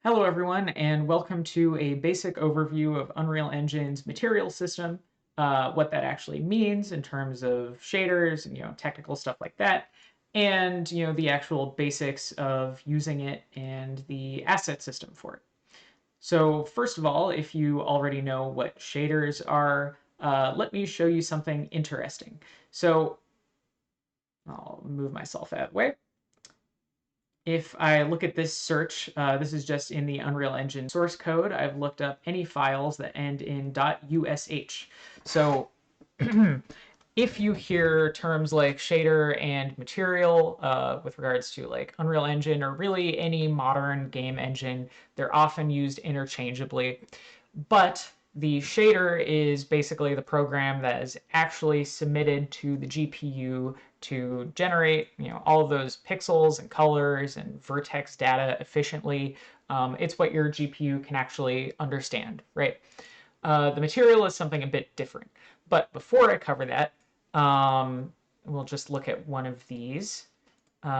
Hello everyone, and welcome to a basic overview of Unreal Engine's material system, what that actually means in terms of shaders and technical stuff like that, and the actual basics of using it and the asset system for it. So first of all, if you already know what shaders are, let me show you something interesting. So I'll move myself out of the way. If I look at this search, this is just in the Unreal Engine source code. I've looked up any files that end in .ush. So if you hear terms like shader and material with regards to like Unreal Engine or really any modern game engine, they're often used interchangeably. But the shader is basically the program that is actually submitted to the GPU to generate, all of those pixels and colors and vertex data efficiently. It's what your GPU can actually understand, right? The material is something a bit different. But before I cover that, we'll just look at one of these.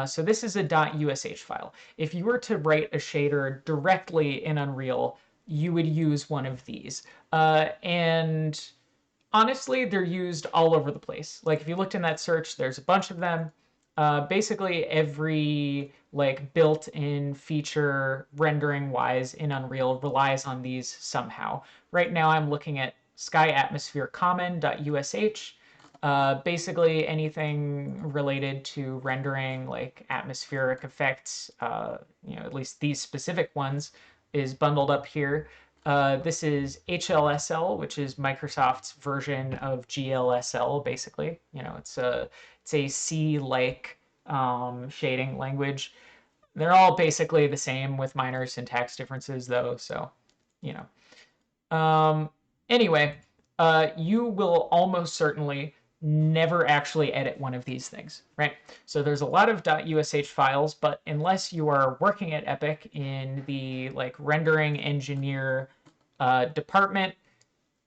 So this is a .ush file. If you were to write a shader directly in Unreal, you would use one of these. And honestly, they're used all over the place. Like if you looked in that search, there's a bunch of them. Basically, every like built-in feature rendering wise in Unreal relies on these somehow. Right now, I'm looking at sky atmosphere common.ush. Basically, anything related to rendering like atmospheric effects, at least these specific ones, is bundled up here. This is HLSL, which is Microsoft's version of GLSL. Basically, it's a C-like shading language. They're all basically the same with minor syntax differences, though. So, you know. Anyway, you will almost certainly never actually edit one of these things, right? So there's a lot of .ush files, but unless you are working at Epic in the like rendering engineer department,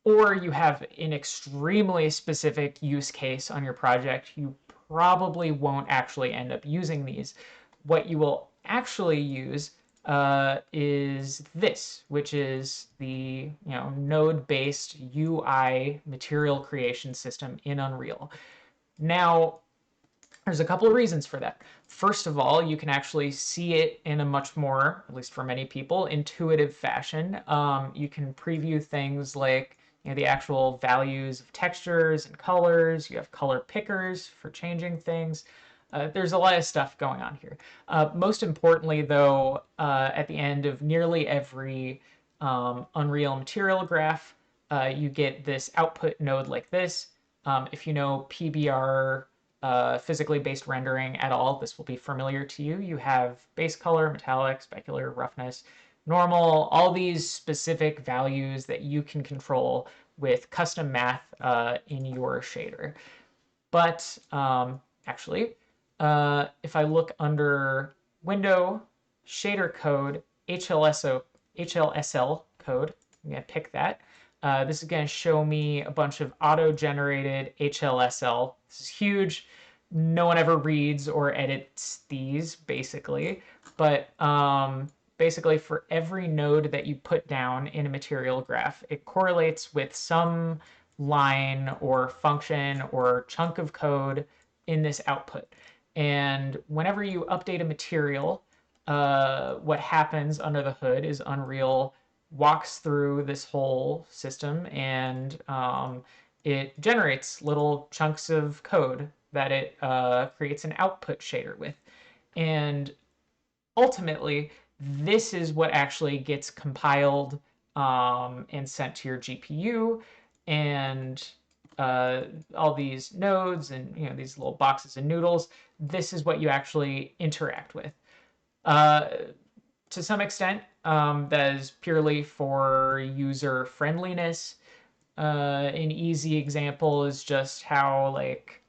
or you have an extremely specific use case on your project, you probably won't actually end up using these. What you will actually use is this, which is the node-based UI material creation system in Unreal. Now, there's a couple of reasons for that. First of all, you can actually see it in a much more, at least for many people, intuitive fashion. You can preview things like the actual values of textures and colors. You have color pickers for changing things. There's a lot of stuff going on here. Most importantly, though, at the end of nearly every Unreal material graph, you get this output node like this. If you know PBR, physically based rendering at all, this will be familiar to you. You have base color, metallic, specular, roughness, normal, all these specific values that you can control with custom math in your shader. But actually, if I look under Window, Shader Code, HLSL code, I'm going to pick that. This is going to show me a bunch of auto-generated HLSL. This is huge. No one ever reads or edits these, basically. But basically, for every node that you put down in a material graph, it correlates with some line or function or chunk of code in this output. And whenever you update a material, what happens under the hood is Unreal walks through this whole system and it generates little chunks of code that it creates an output shader with. And ultimately, this is what actually gets compiled and sent to your GPU. And all these nodes and these little boxes of noodles, this is what you actually interact with. Uh, to some extent, that is purely for user friendliness. An easy example is just how, like,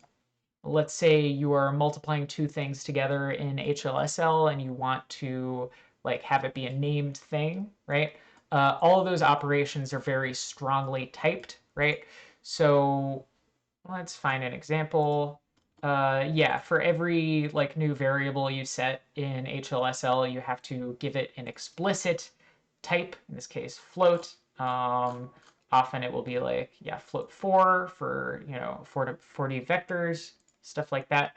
let's say you are multiplying two things together in HLSL and you want to like have it be a named thing, right? All of those operations are very strongly typed, right? So let's find an example. Yeah, for every like new variable you set in HLSL, you have to give it an explicit type, in this case float. Often it will be like, yeah, float4 for, 40 vectors, stuff like that.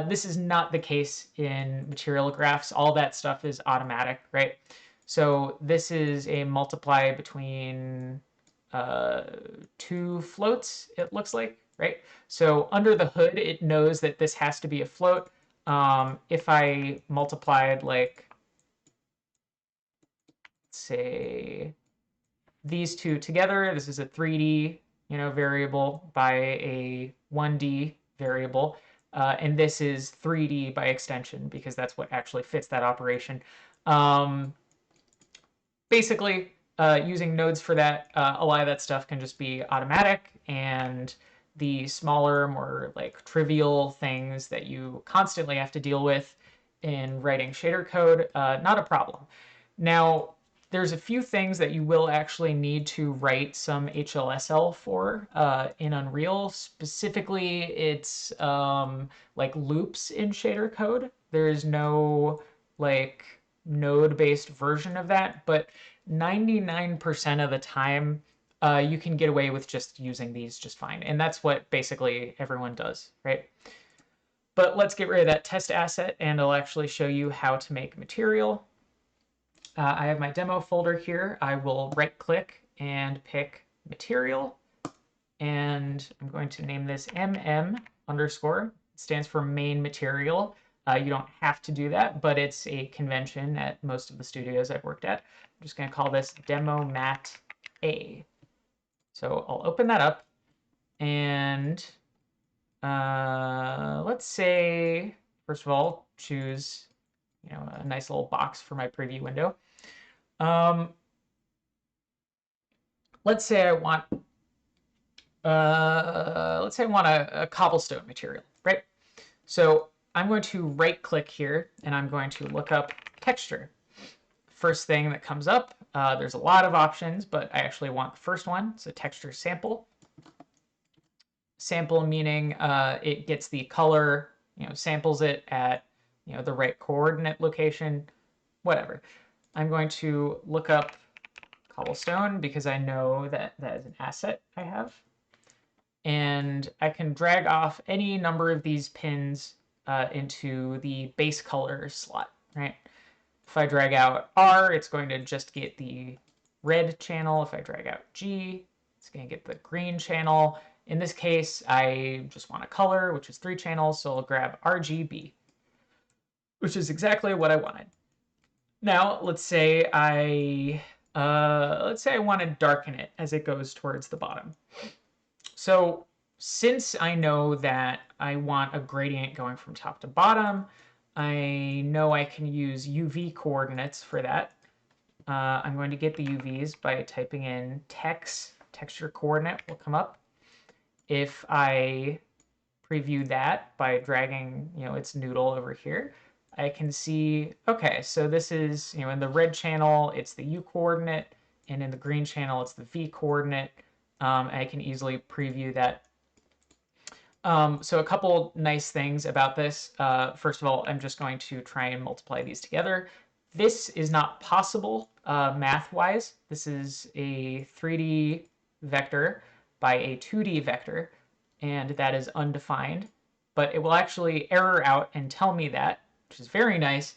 This is not the case in material graphs. All that stuff is automatic, right? So this is a multiply between uh, two floats, it looks like, right? So under the hood, it knows that this has to be a float. If I multiplied, like, say, these two together, this is a 3D, variable by a 1D variable. And this is 3D by extension because that's what actually fits that operation. Basically, using nodes for that, a lot of that stuff can just be automatic, and the smaller, more like trivial things that you constantly have to deal with in writing shader code, not a problem. Now, there's a few things that you will actually need to write some HLSL for in Unreal. Specifically, it's like loops in shader code. There is no like node-based version of that, but 99% of the time, you can get away with just using these just fine. And that's what basically everyone does, right? But let's get rid of that test asset, and I'll actually show you how to make material. I have my demo folder here. I will right-click and pick material, and I'm going to name this mm underscore. It stands for main material. You don't have to do that, but it's a convention at most of the studios I've worked at. I'm just going to call this demo mat A. So I'll open that up, and let's say, first of all, choose a nice little box for my preview window. Let's say I want a cobblestone material, right? So I'm going to right click here, and I'm going to look up texture. First thing that comes up, there's a lot of options, but I actually want the first one. It's a texture sample. Sample meaning it gets the color, samples it at the right coordinate location, whatever. I'm going to look up cobblestone because I know that that is an asset I have. And I can drag off any number of these pins into the base color slot, right? If I drag out R, it's going to just get the red channel. If I drag out G, it's going to get the green channel. In this case, I just want a color, which is 3 channels, so I'll grab RGB, which is exactly what I wanted. Now, let's say I want to darken it as it goes towards the bottom. So since I know that I want a gradient going from top to bottom, I know I can use UV coordinates for that. I'm going to get the UVs by typing in texture coordinate will come up. If I preview that by dragging, its noodle over here, I can see, okay, so this is, in the red channel, it's the U coordinate, and in the green channel, it's the V coordinate. I can easily preview that. So a couple nice things about this. First of all, I'm just going to try and multiply these together. This is not possible math-wise. This is a 3D vector by a 2D vector, and that is undefined. But it will actually error out and tell me that, which is very nice,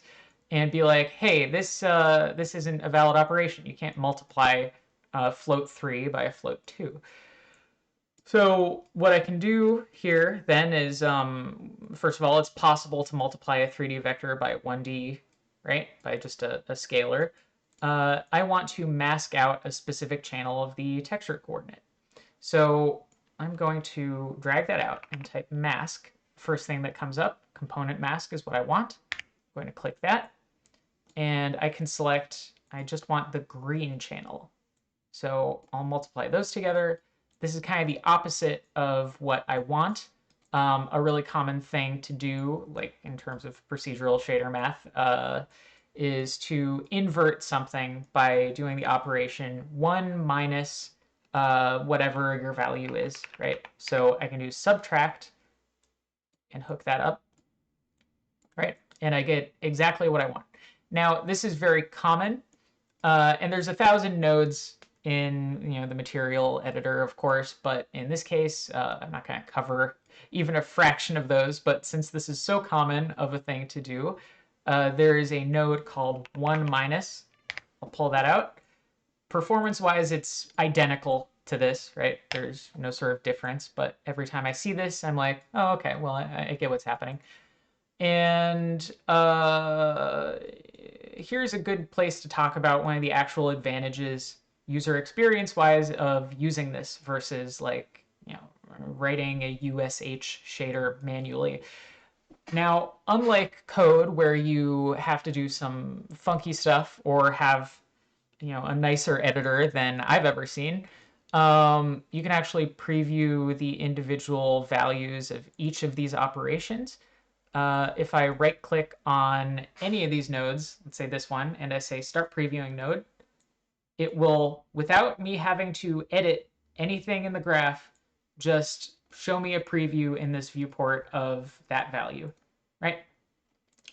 and be like, hey, this isn't a valid operation. You can't multiply float 3 by a float 2. So what I can do here then is, first of all, it's possible to multiply a 3D vector by 1D, right? By just a scalar. I want to mask out a specific channel of the texture coordinate. So I'm going to drag that out and type mask. First thing that comes up, component mask is what I want. I'm going to click that. And I can select, I just want the green channel. So I'll multiply those together. This is kind of the opposite of what I want. A really common thing to do, like in terms of procedural shader math, is to invert something by doing the operation 1 minus whatever your value is, right? So I can do subtract and hook that up, right? And I get exactly what I want. Now, this is very common, and there's 1,000 nodes in the material editor, of course, but in this case, I'm not going to cover even a fraction of those. But since this is so common of a thing to do, there is a node called 1 minus. I'll pull that out. Performance-wise, it's identical to this, right? There's no sort of difference, but every time I see this, I'm like, oh, okay, well, I get what's happening. And here's a good place to talk about one of the actual advantages, user experience-wise, of using this versus like writing a USH shader manually. Now, unlike code where you have to do some funky stuff or have a nicer editor than I've ever seen, you can actually preview the individual values of each of these operations. If I right-click on any of these nodes, let's say this one, and I say Start Previewing Node, it will, without me having to edit anything in the graph, just show me a preview in this viewport of that value, right?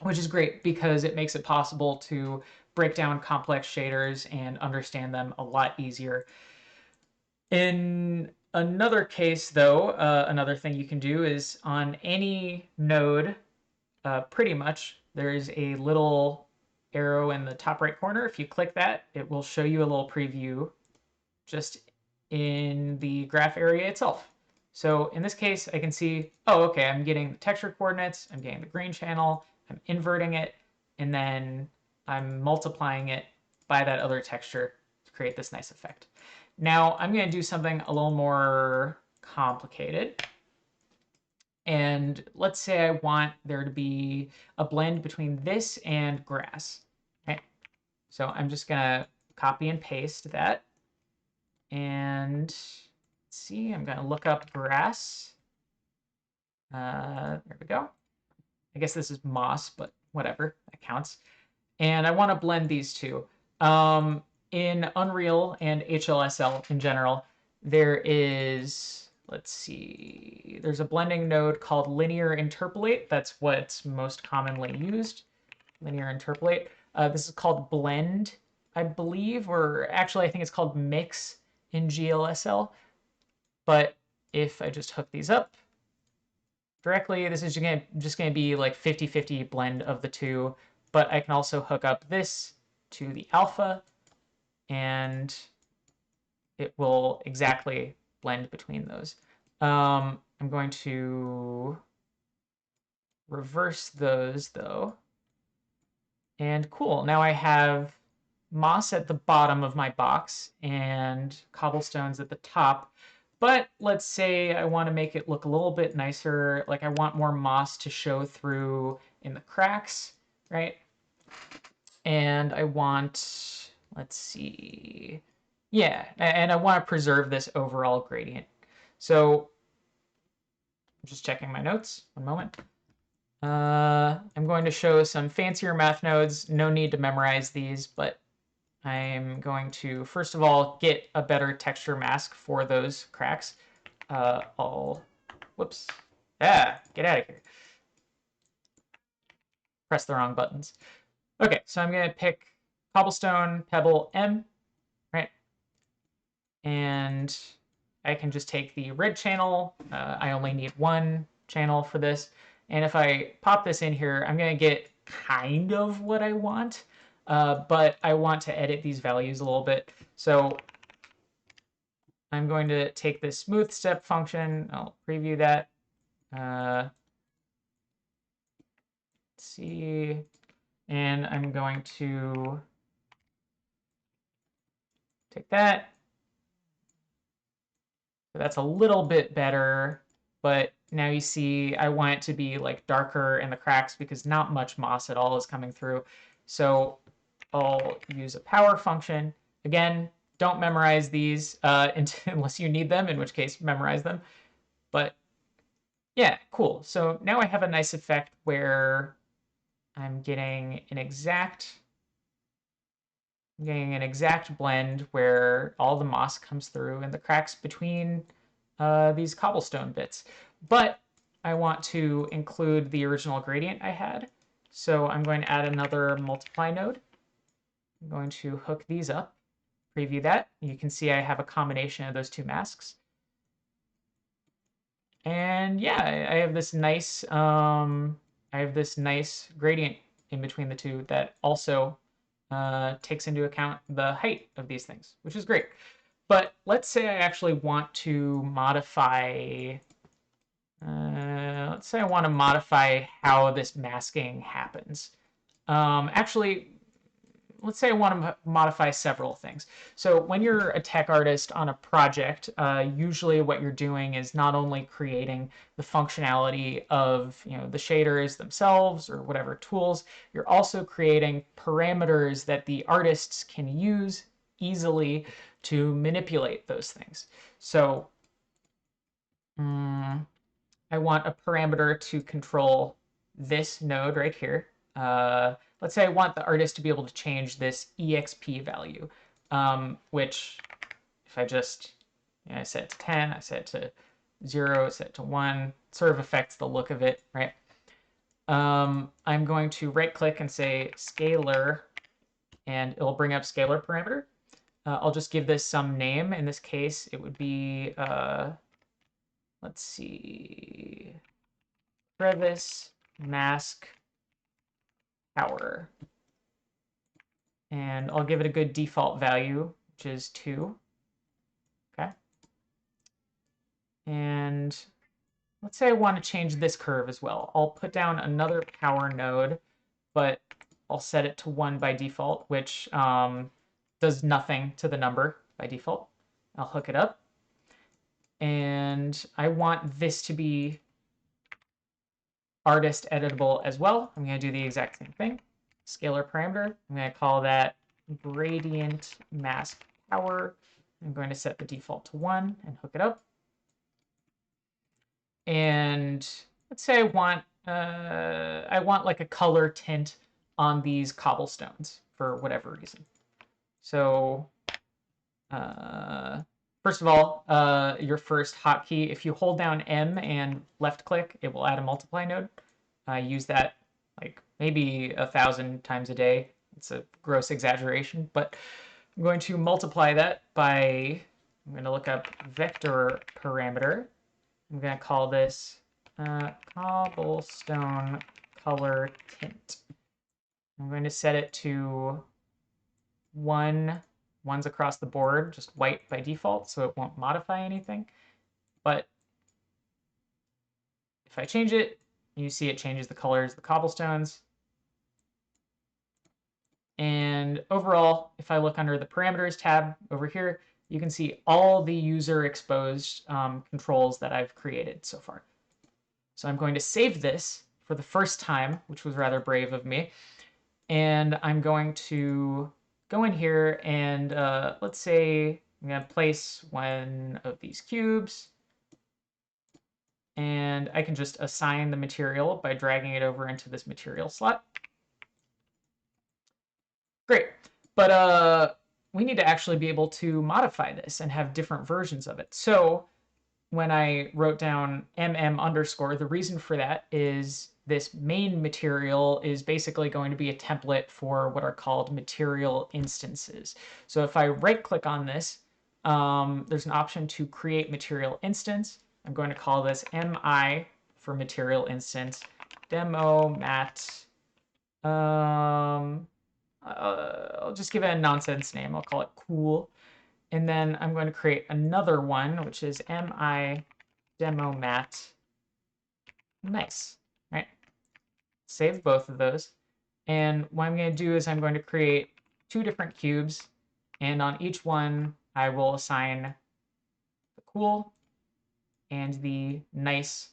Which is great because it makes it possible to break down complex shaders and understand them a lot easier. In another case, though, another thing you can do is on any node, pretty much, there's a little arrow in the top right corner. If you click that, it will show you a little preview just in the graph area itself. So in this case, I can see, oh, okay, I'm getting the texture coordinates, I'm getting the green channel, I'm inverting it, and then I'm multiplying it by that other texture to create this nice effect. Now I'm going to do something a little more complicated. And let's say I want there to be a blend between this and grass. Okay. So I'm just going to copy and paste that. And let's see, I'm going to look up grass. There we go. I guess this is moss, but whatever, that counts. And I want to blend these two. In Unreal and HLSL in general, there is, let's see, there's a blending node called linear interpolate. That's what's most commonly used, linear interpolate. This is called blend, I believe, or actually I think it's called mix in GLSL. But if I just hook these up directly, this is just going to be like 50-50 blend of the two. But I can also hook up this to the alpha, and it will exactly blend between those. I'm going to reverse those, though. And cool, now I have moss at the bottom of my box and cobblestones at the top. But let's say I want to make it look a little bit nicer. Like I want more moss to show through in the cracks, right? And I want, let's see, yeah, and I want to preserve this overall gradient. So I'm just checking my notes, one moment. I'm going to show some fancier math nodes. No need to memorize these, but I'm going to, first of all, get a better texture mask for those cracks. Whoops. Get out of here. Press the wrong buttons. Okay, so I'm going to pick cobblestone, pebble, M, right? And I can just take the red channel. I only need one channel for this. And if I pop this in here, I'm going to get kind of what I want. But I want to edit these values a little bit. So I'm going to take this smooth step function. I'll preview that. Let's see. And I'm going to take that. So that's a little bit better. But now you see I want it to be like darker in the cracks because not much moss at all is coming through. So I'll use a power function. Again, don't memorize these unless you need them, in which case memorize them. But yeah, cool. So now I have a nice effect where I'm getting an exact blend where all the moss comes through and the cracks between these cobblestone bits. But I want to include the original gradient I had. So I'm going to add another multiply node. I'm going to hook these up, preview that. You can see I have a combination of those two masks. And yeah, I have this nice gradient in between the two that also takes into account the height of these things, which is great. But let's say I actually want to modify, let's say I want to modify how this masking happens. Actually, let's say I want to modify several things. So when you're a tech artist on a project, usually what you're doing is not only creating the functionality of the shaders themselves or whatever tools, you're also creating parameters that the artists can use easily to manipulate those things. So I want a parameter to control this node right here. Let's say I want the artist to be able to change this EXP value, which if I just I set it to 10, I set it to 0, I set it to 1, sort of affects the look of it, right? I'm going to right click and say scalar, and it'll bring up scalar parameter. I'll just give this some name. In this case, it would be, let's see, crevice mask power. And I'll give it a good default value, which is 2. Okay. And let's say I want to change this curve as well. I'll put down another power node, but I'll set it to 1 by default, which does nothing to the number by default. I'll hook it up. And I want this to be artist editable as well. I'm going to do the exact same thing. Scalar parameter. I'm going to call that gradient mask power. I'm going to set the default to 1 and hook it up. And let's say I want like a color tint on these cobblestones for whatever reason. So first of all, your first hotkey, if you hold down M and left click, it will add a multiply node. I use that like maybe 1,000 times a day. It's a gross exaggeration, but I'm going to multiply that by, I'm going to look up vector parameter. I'm going to call this cobblestone color tint. I'm going to set it to 1. One's across the board, just white by default, so it won't modify anything. But if I change it, you see it changes the colors of the cobblestones. And overall, if I look under the parameters tab over here, you can see all the user exposed controls that I've created so far. So I'm going to save this for the first time, which was rather brave of me. And I'm going to go in here and let's say I'm going to place one of these cubes. And I can just assign the material by dragging it over into this material slot. Great. But we need to actually be able to modify this and have different versions of it. So when I wrote down mm_, the reason for that is this main material is basically going to be a template for what are called material instances. So if I right click on this, there's an option to create material instance. I'm going to call this mi for material instance, demo mat. I'll just give it a nonsense name. I'll call it cool. And then I'm going to create another one, which is mi demo mat. Nice, right? Save both of those. And what I'm going to do is I'm going to create 2 different cubes. And on each one, I will assign the cool and the nice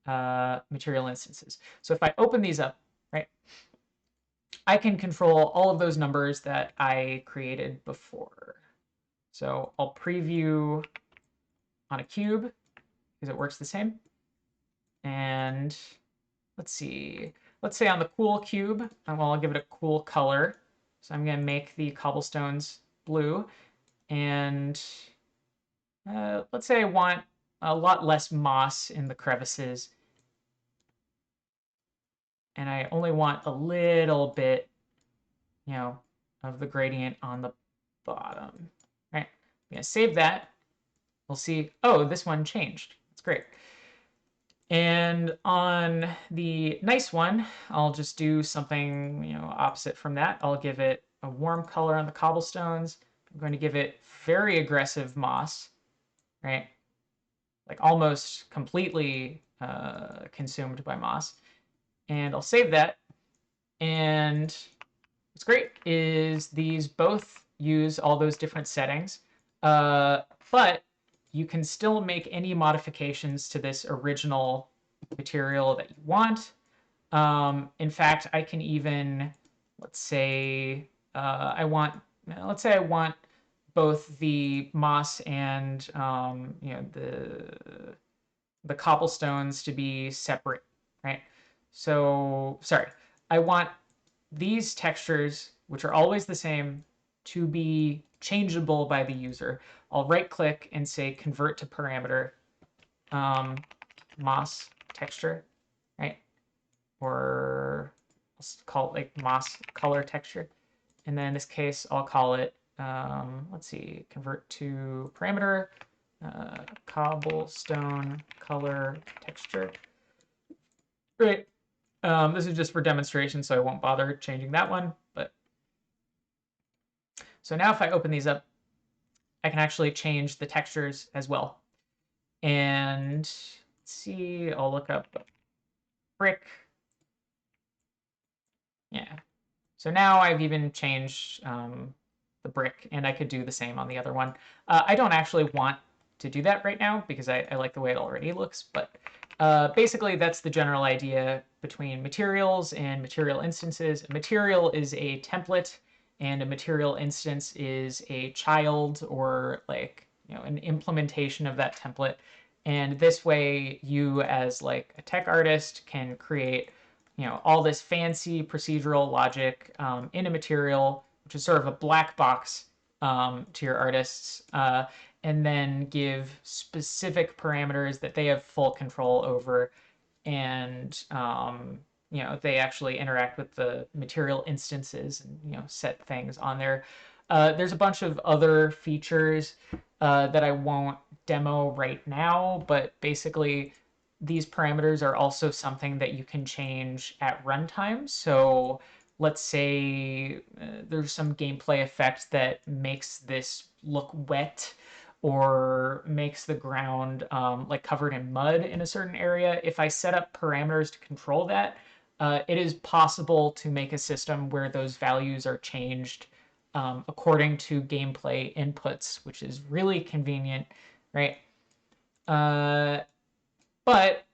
material instances. So if I open these up, right, I can control all of those numbers that I created before. So I'll preview on a cube because it works the same. And let's see. Let's say on the cool cube, I'll give it a cool color. So I'm going to make the cobblestones blue. And let's say I want a lot less moss in the crevices and I only want a little bit, of the gradient on the bottom, right? I'm gonna save that. We'll see, oh, this one changed. That's great. And on the nice one, I'll just do something, opposite from that. I'll give it a warm color on the cobblestones. I'm going to give it very aggressive moss, right? Like almost completely consumed by moss. And I'll save that. And what's great is these both use all those different settings, but you can still make any modifications to this original material that you want. In fact, I can even, let's say I want both the moss and the cobblestones to be separate, right? So sorry, I want these textures, which are always the same, to be changeable by the user. I'll right click and say convert to parameter, moss texture, right? Or let's call it like moss color texture. And then in this case, I'll call it, let's see, convert to parameter, cobblestone color texture. Great. This is just for demonstration, so I won't bother changing that one. But so now if I open these up, I can actually change the textures as well. And let's see, I'll look up brick. Yeah. So now I've even changed the brick, and I could do the same on the other one. I don't actually want to do that right now because I like the way it already looks, but basically that's the general idea between materials and material instances. A material is a template, and a material instance is a child or like an implementation of that template. And this way you as like a tech artist can create all this fancy procedural logic in a material, which is sort of a black box to your artists, and then give specific parameters that they have full control over, and they actually interact with the material instances and set things on there. There's a bunch of other features that I won't demo right now, but basically these parameters are also something that you can change at runtime. So let's say there's some gameplay effect that makes this look wet or makes the ground like covered in mud in a certain area. If I set up parameters to control that, it is possible to make a system where those values are changed according to gameplay inputs, which is really convenient, right? But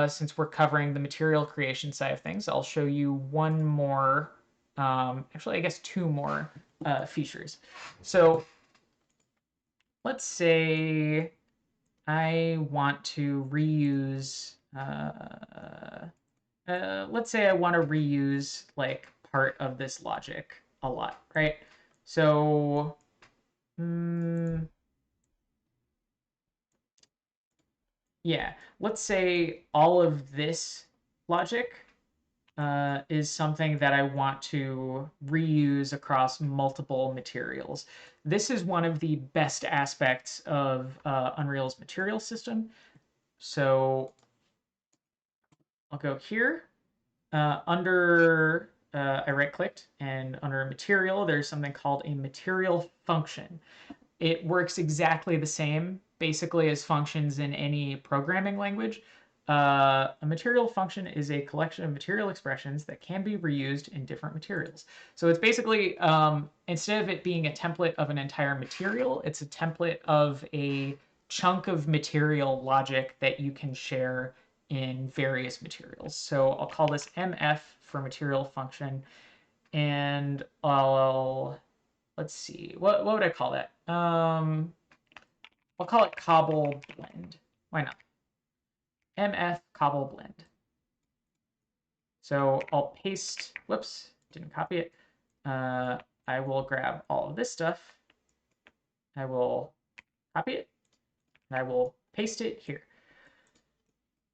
since we're covering the material creation side of things, I'll show you one more, actually, I guess two more features. So let's say I want to reuse, let's say I want to reuse like part of this logic a lot, right? So, yeah, let's say all of this logic is something that I want to reuse across multiple materials. This is one of the best aspects of Unreal's material system. So I'll go here. I right-clicked, and under material, there's something called a material function. It works exactly the same, basically, as functions in any programming language. A material function is a collection of material expressions that can be reused in different materials. So it's basically, instead of it being a template of an entire material, it's a template of a chunk of material logic that you can share in various materials. So I'll call this MF for material function, and let's see, what would I call that? I'll call it cobble blend. Why not? MF cobble blend. So I'll paste, whoops, didn't copy it. I will grab all of this stuff. I will copy it, and I will paste it here.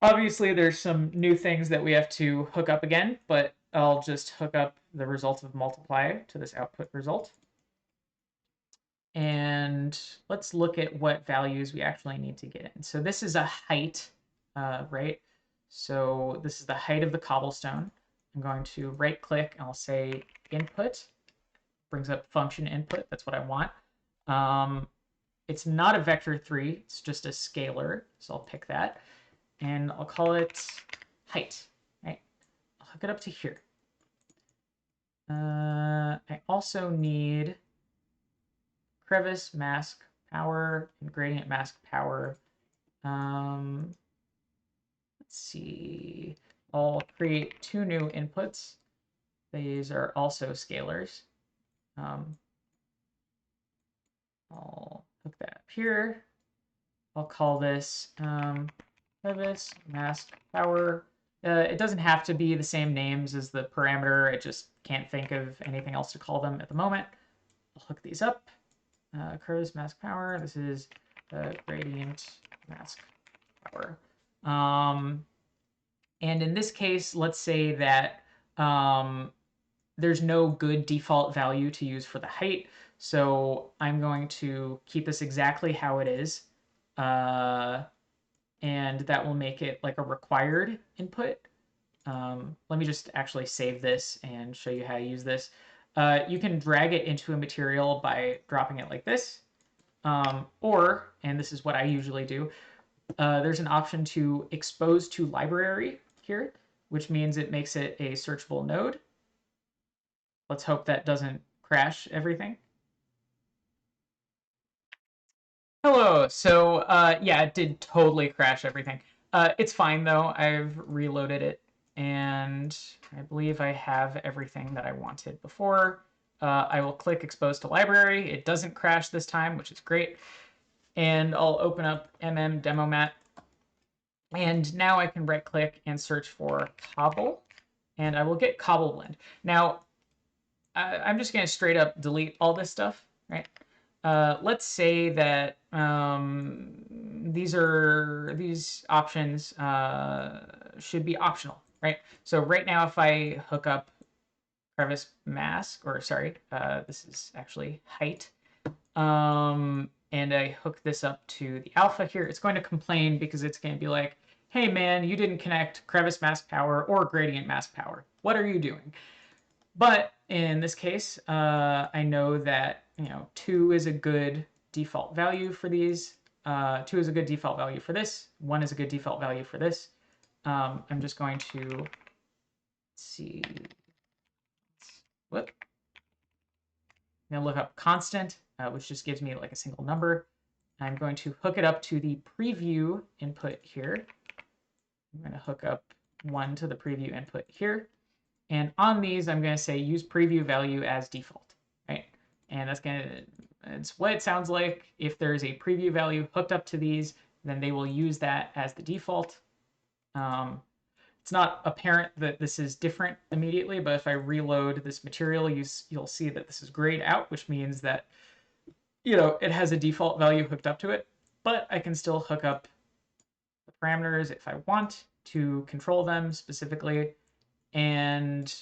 Obviously, there's some new things that we have to hook up again, but I'll just hook up the result of multiply to this output result. And let's look at what values we actually need to get in. So this is a height, right? So this is the height of the cobblestone. I'm going to right click and I'll say input. Brings up function input. That's what I want. It's not a vector3, it's just a scalar. So I'll pick that. And I'll call it height. Right? I'll hook it up to here. I also need crevice mask power and gradient mask power. Let's see. I'll create two new inputs. These are also scalars. I'll hook that up here. I'll call this crevice mask power. It doesn't have to be the same names as the parameter. I just can't think of anything else to call them at the moment. I'll hook these up. Crevice mask power. This is gradient mask power. And in this case, let's say that there's no good default value to use for the height. So I'm going to keep this exactly how it is. And that will make it like a required input. Let me just actually save this and show you how to use this. You can drag it into a material by dropping it like this. Or, and this is what I usually do, there's an option to expose to library here, which means it makes it a searchable node. Let's hope that doesn't crash everything. Hello. So yeah, it did totally crash everything. It's fine though. I've reloaded it, and I believe I have everything that I wanted before. I will click expose to library. It doesn't crash this time, which is great. And I'll open up demo mat. And now I can right click and search for cobble, and I will get cobble blend. Now, I'm just going to straight up delete all this stuff, right? Let's say that these options should be optional, right? So right now, if I hook up crevice mask, or sorry, this is actually height, and I hook this up to the alpha here, it's going to complain because it's going to be like, hey man, you didn't connect crevice mask power or gradient mask power. What are you doing? But in this case, I know that 2 is a good default value for these. 2 is a good default value for this. 1 is a good default value for this. I'm just going to see. Whoop. I'm going to look up constant, which just gives me like a single number. I'm going to hook it up to the preview input here. I'm going to hook up 1 to the preview input here. And on these, I'm going to say use preview value as default, right? And that's going to, it's what it sounds like. If there's a preview value hooked up to these, then they will use that as the default. It's not apparent that this is different immediately, but if I reload this material, you'll see that this is grayed out, which means that, it has a default value hooked up to it, but I can still hook up the parameters if I want to control them specifically. And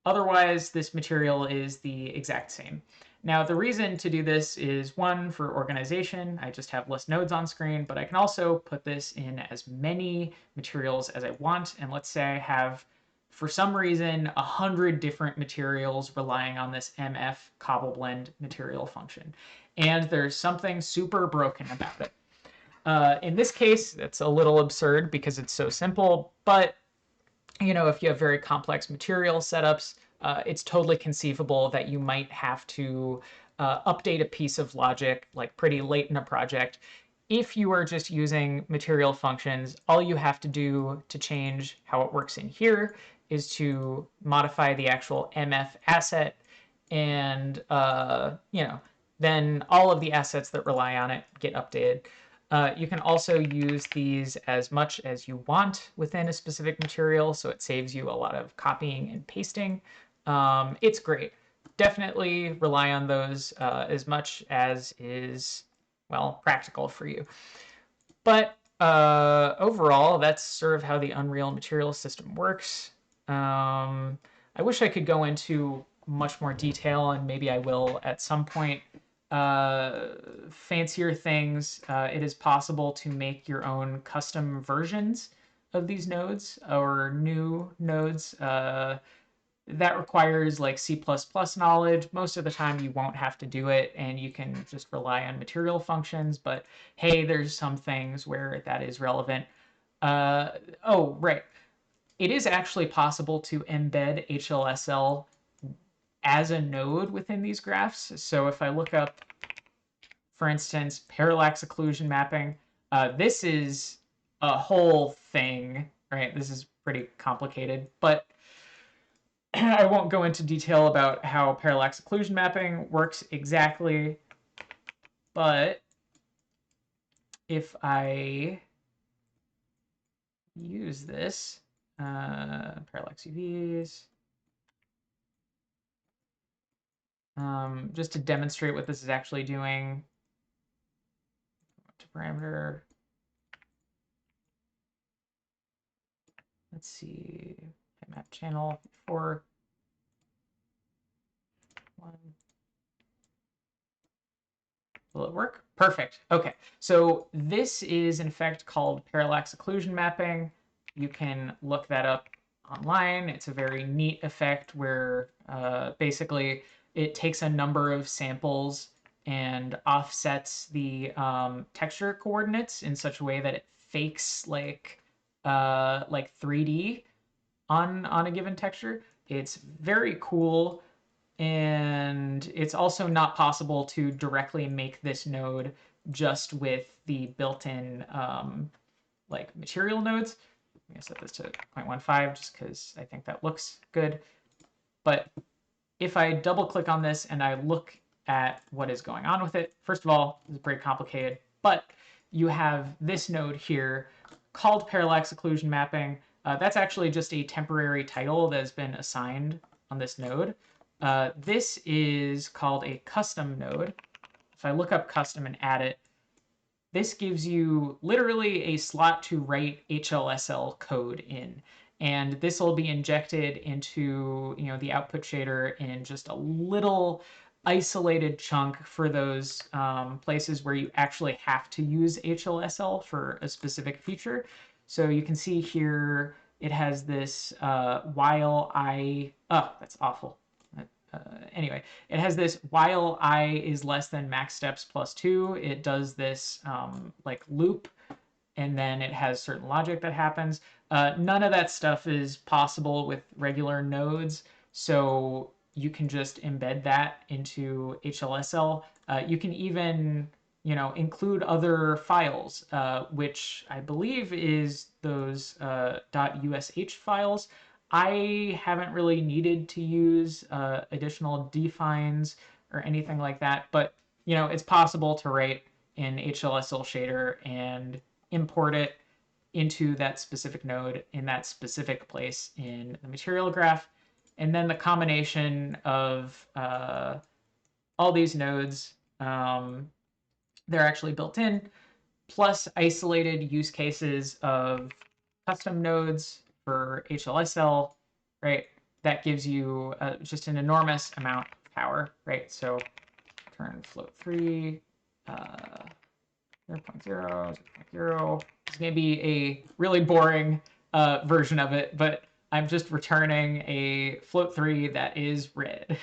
otherwise, this material is the exact same. Now, the reason to do this is, one, for organization. I just have less nodes on screen, but I can also put this in as many materials as I want. And let's say I have, for some reason, 100 different materials relying on this MF cobble blend material function. And there's something super broken about it. In this case, it's a little absurd because it's so simple, but if you have very complex material setups, it's totally conceivable that you might have to update a piece of logic like pretty late in a project. If you are just using material functions, all you have to do to change how it works in here is to modify the actual MF asset, and then all of the assets that rely on it get updated. You can also use these as much as you want within a specific material, so it saves you a lot of copying and pasting. It's great. Definitely rely on those as much as is, well, practical for you. But Overall, that's sort of how the Unreal Material System works. I wish I could go into much more detail, and maybe I will at some point. Uh, Fancier things. It is possible to make your own custom versions of these nodes or new nodes. That requires like C++ knowledge. Most of the time you won't have to do it and you can just rely on material functions, but hey, there's some things where that is relevant. Uh, oh, right. It is actually possible to embed HLSL as a node within these graphs. So if I look up, for instance, parallax occlusion mapping, this is a whole thing, right? This is pretty complicated, but I won't go into detail about how parallax occlusion mapping works exactly, but if I use this, parallax UVs, just to demonstrate what this is actually doing, to parameter, let's see, map channel 4, 1. Will it work? Perfect. Okay, so this is in fact called parallax occlusion mapping. You can look that up online. It's a very neat effect where basically it takes a number of samples and offsets the texture coordinates in such a way that it fakes like 3D on a given texture. It's very cool. And it's also not possible to directly make this node just with the built-in like material nodes. I'm gonna set this to 0.15 just because I think that looks good. But if I double click on this and I look at what is going on with it, first of all, it's very complicated, but you have this node here called parallax occlusion mapping. That's actually just a temporary title that has been assigned on this node. This is called a custom node. If I look up custom and add it, this gives you literally a slot to write HLSL code in. And this will be injected into the output shader in just a little isolated chunk for those places where you actually have to use HLSL for a specific feature. So you can see here it has this while I, oh, that's awful. Anyway, it has this while I is less than max steps plus 2. It does this like loop, and then it has certain logic that happens. None of that stuff is possible with regular nodes, so you can just embed that into HLSL. You can even include other files, which I believe is those .ush files. I haven't really needed to use additional defines or anything like that, but it's possible to write in HLSL shader and import it into that specific node in that specific place in the material graph. And then the combination of all these nodes, they're actually built in, plus isolated use cases of custom nodes for HLSL, right? That gives you just an enormous amount of power, right? So turn float 3, 0.0, 0.0. It's going to be a really boring version of it, but I'm just returning a float 3 that is red,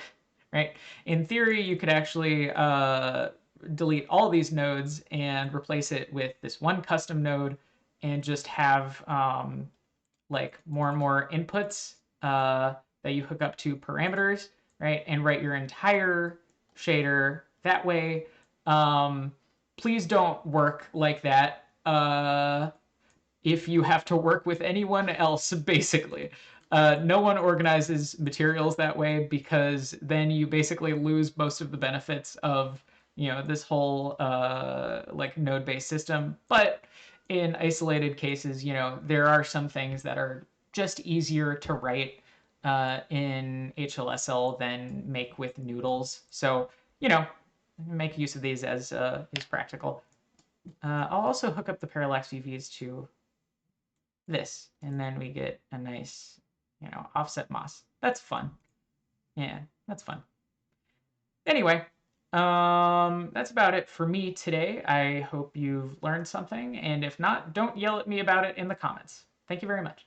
right? In theory, you could actually delete all these nodes and replace it with this one custom node and just have like more and more inputs that you hook up to parameters, right? And write your entire shader that way. Please don't work like that if you have to work with anyone else, basically. No one organizes materials that way because then you basically lose most of the benefits of this whole like node-based system. But in isolated cases, there are some things that are just easier to write in HLSL than make with noodles. So make use of these as is practical. I'll also hook up the parallax UVs to this, and then we get a nice, offset moss. That's fun. Yeah, that's fun. Anyway, that's about it for me today. I hope you've learned something, and if not, don't yell at me about it in the comments. Thank you very much.